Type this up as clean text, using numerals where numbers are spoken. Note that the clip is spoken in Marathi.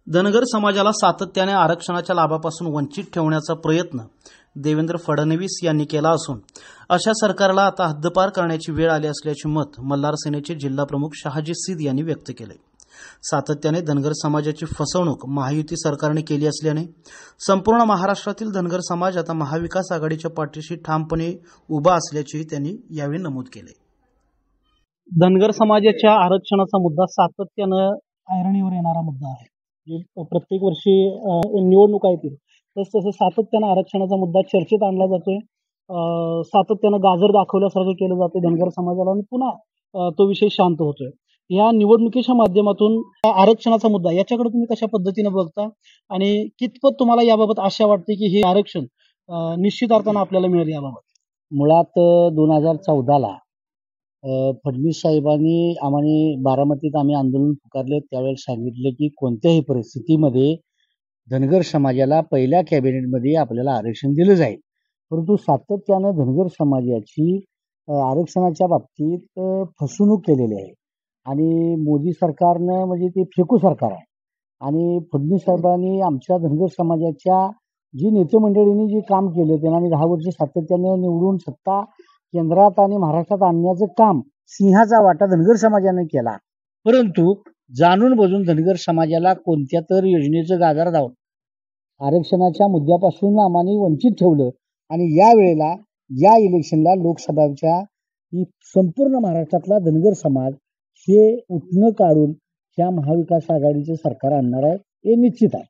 धनगर समाजाला सातत्याने आरक्षणाच्या लाभापासून वंचित ठेवण्याचा प्रयत्न देवेंद्र फडणवीस यांनी केला असून अशा सरकारला आता हद्दपार करण्याची वेळ आली असल्याचे मत मल्हार सेनेचे जिल्हा प्रमुख शहाजी सिद्ध यांनी व्यक्त केले। सातत्याने धनगर समाजाची फसवणूक महायुती सरकारने केली असल्याने संपूर्ण महाराष्ट्रातील धनगर समाज आता महाविकास आघाडीच्या पाठीशी ठामपणे उभा असल्याचे त्यांनी यावेळी नमूद केले। धनगर समाजाच्या आरक्षणाचा मुद्दा सातत्याने ऐरणीवर येणारा मुद्दा आहे। प्रत्येक वर्षी निवडणुका येतील तसं सातत्याने आरक्षणाचा मुद्दा चर्चेत आणला जातोय। सातत्याने गाजर दाखवल्यासारखं केलं जाते धनगर समाजाला आणि पुन्हा तो विषय शांत होतोय। या निवडणुकीच्या माध्यमातून आरक्षणाचा मुद्दा याच्याकडे तुम्ही कशा पद्धतीने बघता आणि कितपत तुम्हाला याबाबत आशा वाटते की हे आरक्षण निश्चित अर्थाने आपल्याला मिळेल? याबाबत मुळात 2014ला फडणवीस साहेबांनी आम्हाला बारामतीत आम्ही आंदोलन पुकारले, त्यावेळेस सांगितले की कोणत्याही परिस्थितीमध्ये धनगर समाजाला पहिल्या कॅबिनेटमध्ये आपल्याला आरक्षण दिलं जाईल। परंतु सातत्यानं धनगर समाजाची आरक्षणाच्या बाबतीत फसवणूक केलेली आहे आणि मोदी सरकारनं म्हणजे ते फेकू सरकार आहे आणि फडणवीस साहेबांनी आमच्या धनगर समाजाच्या जी नेते मंडळींनी जे काम केलं त्यांनी 10 वर्ष सातत्यानं निवडून सत्ता केंद्रात आणि महाराष्ट्रात आणण्याचं काम सिंहाचा वाटा धनगर समाजाने केला। परंतु जाणून बुजून धनगर समाजाला कोणत्या तर योजनेचं गाजर दावून आरक्षणाच्या मुद्द्यापासून आम्हाला वंचित ठेवलं आणि या वेळेला या इलेक्शनला लोकसभाच्या ही संपूर्ण महाराष्ट्रातला धनगर समाज हे उठणं काढून या महाविकास आघाडीचं सरकार आणणार आहे हे निश्चित आहे।